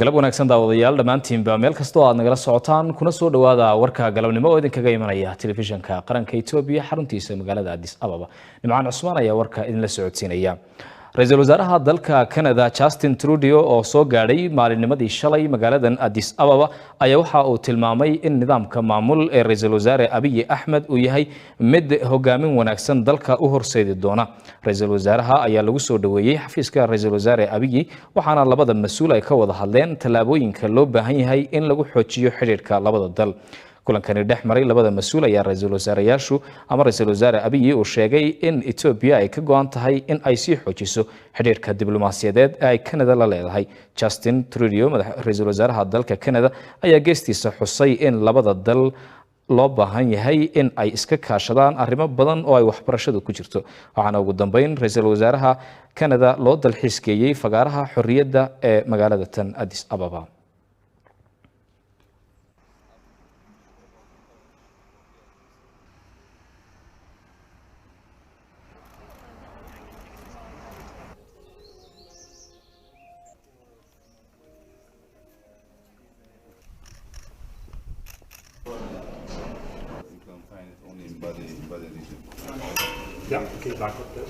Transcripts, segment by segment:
galab wanaagsan daawadayaal dhamaantiinba meel kastoo aad nagala socotaan kuna soo dhawaada warka galabnimo oo idinkaga imanaya telefishinka qaranka Itoobiya xaruntiisa magaalada Addis Ababa. Nimcaan Cusmaan ayaa warka idin la socodsiinaya. Ra'iisul Wasaaraha dalka Canada Justin Trudeau oo soo gaadhay maalinimadii shalay magaaladan Addis Ababa ayaa waxa uu tilmaamay in nidaamka maamul ee Ra'iisul Wasaare Abiy Ahmed uu yahay mid hogaamin wanaagsan dalka u horseedi doona. Ra'iisul Wasaaraha ayaa lagu soo dhaweeyay xafiiska Ra'iisul Wasaare Abiy waxaana labada mas'uul ay ka wada hadleen talaabooyinka loo baahan yahay in lagu xoojiyo xiriirka labada dal. kulankani dhex maray labada mas'uul ayaa Ra'iisul Wasaareyaashu ama Ra'iisul Wasaare Abiy uu sheegay in Ethiopia ay ka go'an tahay in ay sii xoojiso xiriirka diblomaasiyadeed ee ay Canada la leedahay. Justin Trudeau Ra'iisul Wasaaraha dalka Canada ayaa geestiisa xusay in labada dal loo baahan yahay in ay iska kaashadaan arrimo badan oo ay waxbarashadu ku jirto. waxaana ugu dambeyn Ra'iisul Wasaaraha Canada loo dalxiiskeeyay fagaaraha xorriyadda ee magaalada tan Addis Ababa. Yeah, okay, back up there.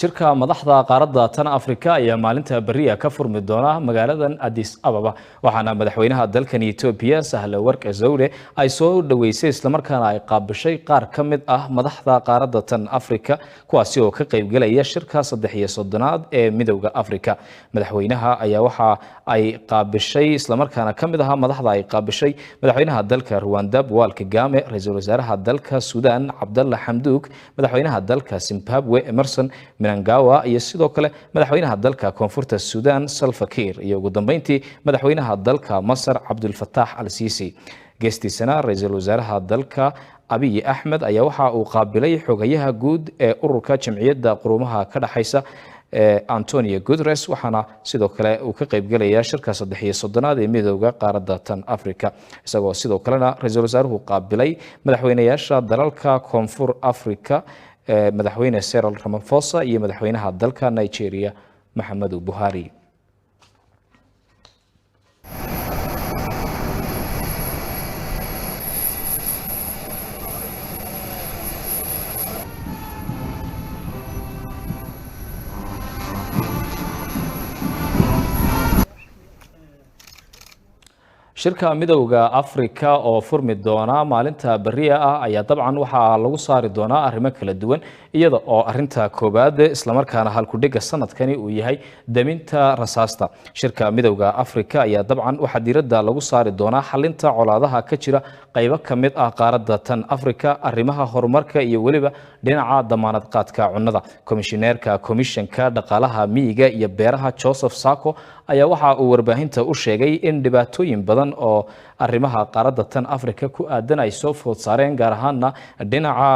shirka madaxda qaaradda tan Afrika ayaa maalinta bariya ka furmi doona magaaladan Addis Ababa waxaana madaxweynaha dalkan Ethiopia Sahle-Work Zewde ay soo dhaweysay isla markaana ay qaabishay qaar ka mid ah madaxda qaaradda tan Afrika kuwaasi oo ka qayb galaya shirka 33aad ee midowga Afrika. madaxweynaha ayaa waxa ay qaabishay isla markaana ka mid ah madaxda ay qaabishay madaxweynaha dalka Rwanda Paul Kagame, ra'iisul wasaaraha dalka Sudan Abdallah Hamdok, madaxweynaha dalka Zimbabwe Emerson Mnangagwa iyo sidoo kale madaxweynaha dalka Koonfurta Sudan Salva Kiir iyo ugu dambeyntii madaxweynaha dalka Masar Abdul Fattah al-Sisi. geestiisana ra'iisul wasaaraha dalka Abiy Ahmed ayaa waxa uu qaabilay xogayaha guud ee ururka jamciyadda quruumaha ka dhaxaysa Antonio Guterres waxaana sidoo kale uu ka qayb galaya shirka 33aad ee midowga qaaradda tan Afrika isagoo sidoo kalena ra'iisul wasaaruhu qaabilay madaxweynayaasha dalalka Koonfur Afrika madaxweyne Cyril Ramaphosa iyo madaxweynaha dalka Nigeria Muhammadu Buhari. shirka midowga Afrika oo furmi doona maalinta bariya ah ayaa dabcan waxa lagu saari doonaa arrimo kala duwan iyada oo arinta koobaad isla markaana halku dhiga sanadkani uu yahay daminta rasaasta. shirka midowga Afrika ayaa dabcan waxa diiradda lagu saari doonaa xalinta colaadaha ka jira qaybo kamid ah qaaradda tan Afrika, arrimaha horumarka iyo waliba dhinaca damaanad qaadka cunnada. komishineerka komishanka dhaqaalaha miyiga iyo beeraha Joseph Sako ayaa waxa uu warbaahinta u sheegay in dhibaatooyin badan oo arrimaha qaaradda tan Afrika ku aadan ay soo food saareen gaar ahaan dhinaca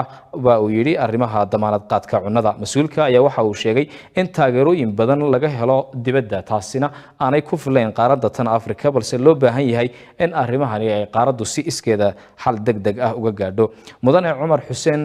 uu yiri arrimaha damaanad qaadka cunnada. mas'uulka ayaa waxa uu sheegay in taageerooyin badan laga helo dibadda taasina aanay ku filayn qaaradda tan Afrika balse loo baahan yahay in arrimahani ay qaaraddu si iskeeda xal degdeg ah uga gaadho. mudane Cumar Xuseen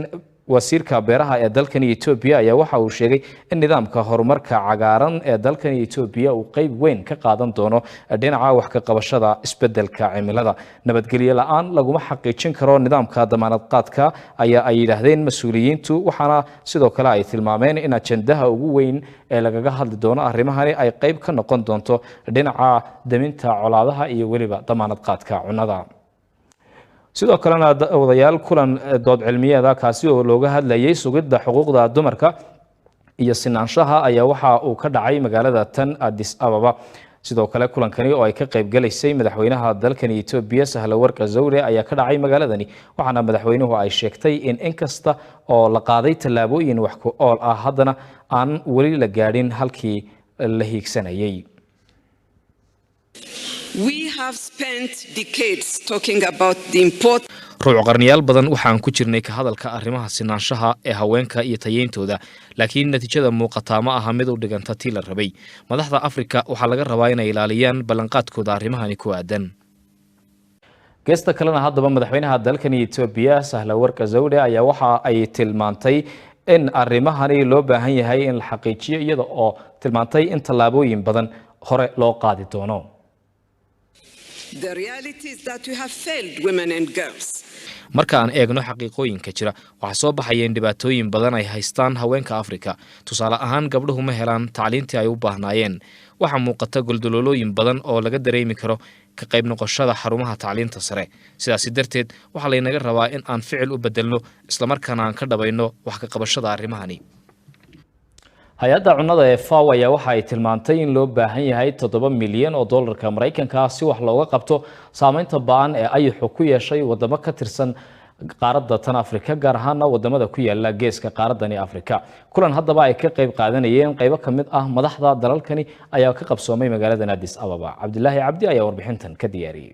wasiirka beeraha ee dalkan Ethiopia ayaa waxa uu sheegay in nidaamka horumarka cagaaran ee dalkan Ethiopia uu qayb weyn ka qaadan doono dhinaca wax ka qabashada isbedelka cimilada. nabadgelyo la'aan laguma xaqiijin karo nidaamka damaanad qaadka ayaa ay yiraahdeen mas'uuliyiintu waxaana sidoo kale ay tilmaameen in ajendaha ugu weyn ee lagaga hadli doono arrimahani ay qayb ka noqon doonto dhinaca daminta colaadaha iyo waliba damaanad qaadka cunnada. sidoo kalena wadayaal kulan dood cilmiyeeda kaasi oo looga hadlayay sugidda xuquuqda dumarka iyo sinaanshaha ayaa waxa uu ka dhacay magaalada tan Addis Ababa. sidoo kale kulankani oo ay ka qayb galaysay madaxweynaha dalkan Ethiopia Sahle-Work Zewde ayaa ka dhacay magaaladani waxaana madaxweynuhu ay sheegtay in inkasta oo la qaaday tallaabooyin wax ku ool ah haddana aan wali la gaadhin halkii la hiigsanayay. We have spent decades talking about the importance ruuc qarniyaal badan waxaan ku jirnay ka hadalka arrimaha sinaanshaha ee haweenka iyo tayeyntooda laakiin natiijada muuqata ma aha mid u dhiganta tii la rabay. madaxda Afrika waxaa laga rabaa inay ilaaliyaan ballanqaadkooda arrimahani ku aadan. geesta kalena haddaba madaxweynaha dalkan Itoobiya Sahle-Work Zawde ayaa waxa ay tilmaantay in arrimahani loo baahan yahay in la xaqiijiyo iyada oo tilmaantay in tallaabooyin badan hore loo qaadi doono. The reality is that we have failed women and girls. Marka aan eegno xaqiiqooyinka jira waxa soo baxaya in dhibaatooyin badan ay haystaan haweenka Afrika. Tusaale ahaan gabdhuhu ma helaan tacliintii ay u baahnaayeen. Waxa muuqata guldaloolooyin badan oo laga dareemi karo ka qayb noqoshada xarumaha tacliinta sare. Sidaas darteed waxa la inaga rabaa in aan ficil u bedelno isla markaana aan ka dhabayno wax ka qabashada arrimahani. hay-adda cunnada ee FAO ayaa waxa ay tilmaantay in loo baahan yahay 7 milyan oo dollarka Mareykanka si wax looga qabto saameynta ba'an ee ayaxu ku yeeshay wadamo ka tirsan qaaradda tan Afrika gaar ahaan wadamada ku yaala geeska qaaradani Afrika. Kulan haddaba ay ka qayb qaadanayeen qaybo ka mid ah madaxda dalalkani ayaa ka qabsoomay magaalada Addis Ababa. Cabdilaahi Cabdi ayaa warbixintan ka diyaariyay.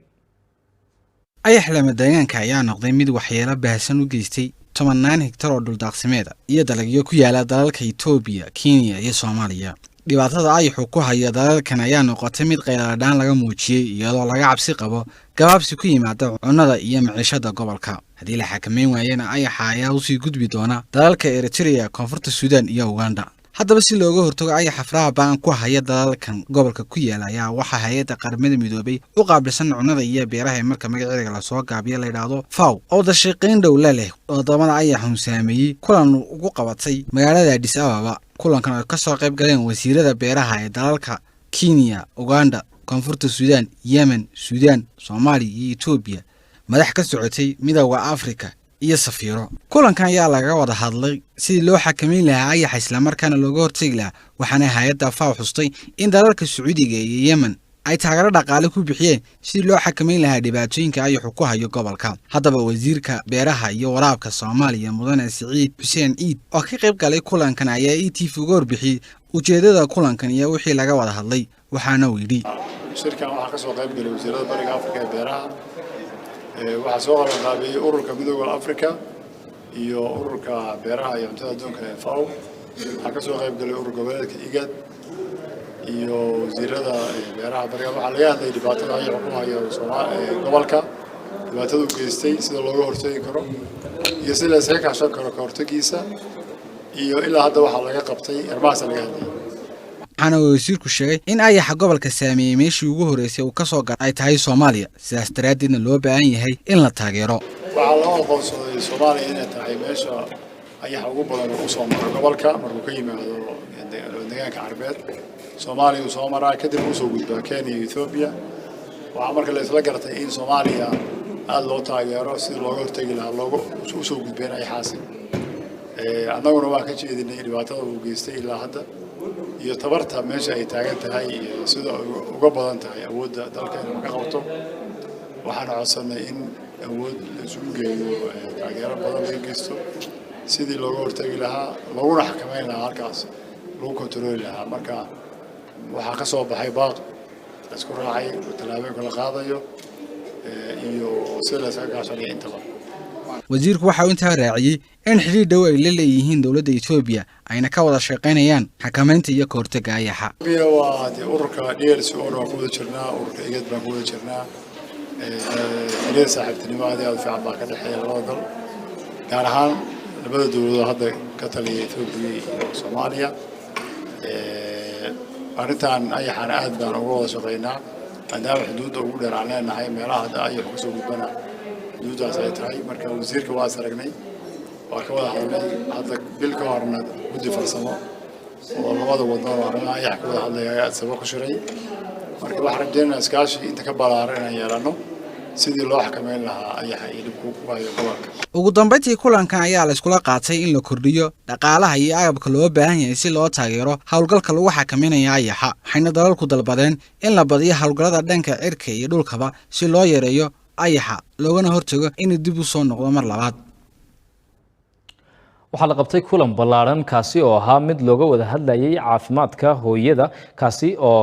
ayax lama deegaanka ayaa noqday mid waxyeelo baahsan u geystay 18 hektar oo dhul daaqsimeed iyo dalagyo ku yaala dalalka Itoobiya, Kenya iyo Soomaaliya. dhibaatada ayaxu ku haya dalalkan ayaa noqotay mid qayladaan laga muujiyay iyadoo laga cabsi qabo gabaabsi ku yimaada cunnada iyo maciishada gobolka. haddii la xakameyn waayana ayaxa ayaa u sii gudbi doona dalalka Eritrea, Koonfurta Suudaan iyo Uganda. haddaba si looga hortago ayaxa faraha ba'an ku haya dalalkan gobolka ku yaala ayaa waxa hay'adda qaramada midoobay u qaabilsan cunnada iyo beeraha marka magaceeda la soo gaabiyo la yiraahdo FAO oo shaqeyn dhow la leh wadamada ayaxu saameeyay kulan ugu qabatay magaalada Addis Ababa. kulankan oo ka soo qayb galeen wasiirada beeraha ee dalalka Kenya, Uganda, Koonfurta Suudaan, Yemen, Suudaan, Soomaaliya iyo Itoobiya, madax ka socotay midowga Afrika iyo safiiro. kulankan ayaa laga wada hadlay sidii loo xakameyn lahaa ayaxa isla markaana looga hortagi lahaa, waxaana hay'adda FAO xustay in dalalka Sacuudiga iyo Yemen ay taageero dhaqaale ku bixiyeen sidii loo xakameyn lahaa dhibaatooyinka ayaxu ku hayo gobolka. haddaba wasiirka beeraha iyo waraabka Soomaaliya Mudane Siciid Xuseen Ciid oo ka qayb galay kulankan ayaa ETV uga warbixiyay ujeedada kulankan iyo wixii laga wada hadlay, waxaana uu yidhi shirkan waxaa ka soo qayb galay wasiirada bariga Afrika ee beeraha waxaa soo qabanqaabiyay ururka midowga Afrika iyo ururka beeraha iyo cuntada adduunka ee FAO. waxaa ka soo qayb galay urur goboleedka IGAD iyo wasiirada beeraha bariga. waxaa laga hadlay dhibaatada ayaxa ku hayo gobolka, dhibaatada u geystay, sida looga hortagi karo iyo sida la iskaga kaashan karo ka hortagiisa, iyo ilaa hadda waxaa laga qabtay arrimahaas laga hadlay. waxaana wasiirku sheegay in ayaxa gobolka saameeyay meeshii ugu horeysay uu ka soo gaar ay tahay Soomaaliya, sidaas daraadeedna loo baahan yahay in la taageero. waxaa loo aqoonsaday Soomaaliya inay tahay meesha ayaxa ugu badan oo soo mara gobolka markuu ka yimaado deegaanka Carbeed. Soomaaliya uu soo maraa kadib uu soo gudbaa Kenya iyo Ethiopia. waxaa marka la isla gartay in Soomaaliya aad loo taageero si looga hortagi lahaa loogu soo gudbeen ayaxaasi. annaguna waa ka jeedinay dhibaatada uu geystay ilaa hadda iyo tabarta meesha ay taagan tahay sida uga badan tahay awoodda dalka inuu ka qabto. waxaan codsanay in awood la isugu geeyo taageero badan laga geysto sidii looga hortagi lahaa looguna xakameyn lahaa halkaas lagu kontrooli lahaa. marka waxaa ka soo baxay baaq la isku raacay tallaabooyinka la qaadayo iyo sida la iskaga kaashanayo intaba. wasiirku waxa uu intaa raaciyay in xiriir dhow ay la leeyihiin dowladda Itoobiya ayna ka wada shaqeynayaan xakameynta iyo ka hortagga ayaxa. waa ururka DRC oo ku wada jirnaa, ururka IGAD baan ku wada jirnaa. xiriir saaxiibtinimo aad iyo aad fiican baa ka dhexeeya labada dal, gaar ahaan labada dowladood hadda ka taliya Itoobiya iyo Soomaaliya. arrintan ayaxana aad baan uga wada shaqeynaa maadaama xuduudda ugu dheer aan leenahay meelaha hadda ayaxu kasoo gudbana xuduuddaas ay tahay. marka wasiirka waa is aragnay, waa ka wada hadlay. hadda bil ka horna guddi farsamo oo labada waddan oo arrimaha ayax ka wada hadlaya ayaa sabab ku shiray. marka waxaan rajaynaynaa iskaashi inta ka ballaaran inaan yeelano sidii loo xakameyn lahaa ayaxa iyo dhibku ku hayo gobolka. ugu dambeyntii kulankan ayaa la iskula qaatay in la kordhiyo dhaqaalaha iyo agabka loo baahan yahay si loo taageero hawlgalka lagu xakameynayo ayaxa. waxayna dalalku dalbadeen in la badiyo hawlgallada dhanka cirka iyo dhulkaba si loo yareeyo ayaxa loogana hortago inuu dib u soo noqdo mar labaad. waxaa la qabtay kulan ballaaran kaasi oo ahaa mid looga wada hadlayay caafimaadka hooyada, kaasi oo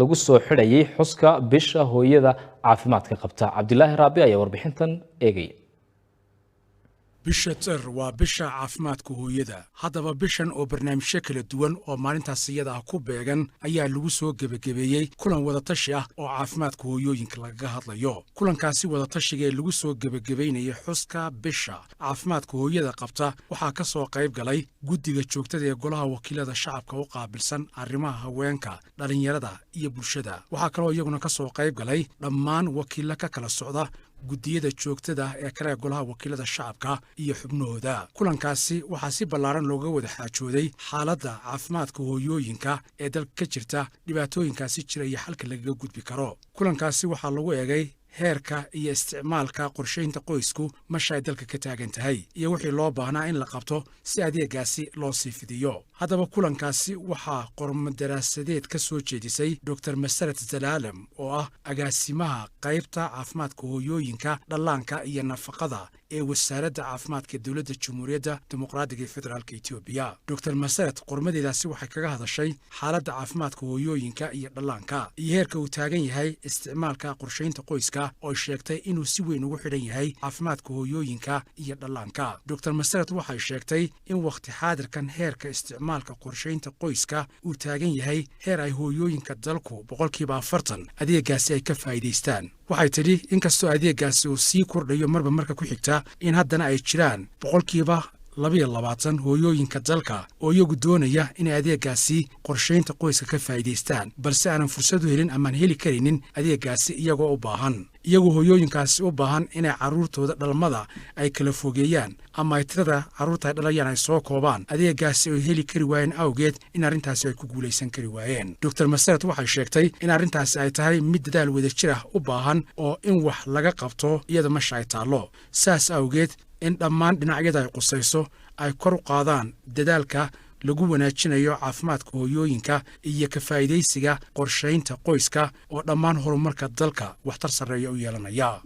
lagu soo xidhayay xuska bisha hooyada caafimaadka qabta. Cabdilaahi Raabi ayaa warbixintan eegay. bisha tir waa bisha caafimaadka hooyada haddaba bishan oo barnaamijyo kala duwan oo maalintaas iyada ah ku beegan ayaa lagu soo gebagabeeyey kulan wadatashi ah oo caafimaadka hooyooyinka lagaga hadlayo kulankaasi wadatashiga ee lagu soo gebagabeynayay xuska bisha caafimaadka hooyada qabta waxaa ka soo qayb galay guddiga joogtada ee golaha wakiilada shacabka u qaabilsan arrimaha haweenka dhalinyarada iyo bulshada waxaa kaloo iyaguna ka soo qayb galay dhammaan wakiilla ka kala socda guddiyada joogtada ee kale golaha wakiilada shacabka iyo xubnahooda kulankaasi waxaa si ballaaran looga wada xaajooday xaaladda caafimaadka hooyooyinka ee dalka ka jirta dhibaatooyinkaasi jira iyo xalka lagaga gudbi karo kulankaasi waxaa lagu eegay heerka iyo isticmaalka qorshaynta qoysku masha ay dalka ka taagan tahay iyo wixii loo baahnaa in la qabto si adeegaasi loo sii fidiyo haddaba kulankaasi waxaa qormadaraasadeed ka soo jeedisay dr masarat zalaalem oo ah agaasimaha qaybta caafimaadka hooyooyinka dhallaanka iyo nafaqada ee wasaaradda caafimaadka dowladda jamhuuriyadda dimuqraadiga ee federaalka etoobiya dr masarat qormadeedaasi waxay kaga hadashay xaaladda caafimaadka hooyooyinka iyo dhallaanka iyo heerka uu taagan yahay isticmaalka qorshaynta qoyska oo sheegtay inuu si weyn ugu xidhan yahay caafimaadka hooyooyinka iyo dhallaanka dr masarat waxay sheegtay in wakhti xaadirkan heerka isticmaalka qorshaynta qoyska uu taagan yahay heer ay hooyooyinka dalku 40% adeegaasi ay ka faa'iidaystaan waxay tidhi inkastoo adeegaasi uu sii kordhayo marba marka ku xigta in haddana ay jiraan 22 hooyooyinka dalka oo iyagu doonaya inay adeegaasi qorshaynta qoyska ka faa'iidaystaan balse aanan fursad u helin amaan heli karaynin adeegaasi iyagoo u baahan iyagoo hooyooyinkaasi u baahan inay carruurtooda dhalmada ay kala fogeeyaan ama ay tirada carruurta ay dhalayaan ay soo koobaan adeegaasi ay heli kari waayeen awgeed in arrintaasi ay ku guulaysan kari waayeen dr masarat waxay sheegtay in arrintaasi ay tahay mid dadaal wadajir ah u baahan oo in wax laga qabto iyada masha ay taallo saas awgeed in dhammaan dhinacyada ay qusayso ay kor u qaadaan dadaalka lagu wanaajinayo caafimaadka hooyooyinka iyo ka faa'iidaysiga qorshaynta qoyska oo dhammaan horumarka dalka waxtar sarreeya u yeelanaya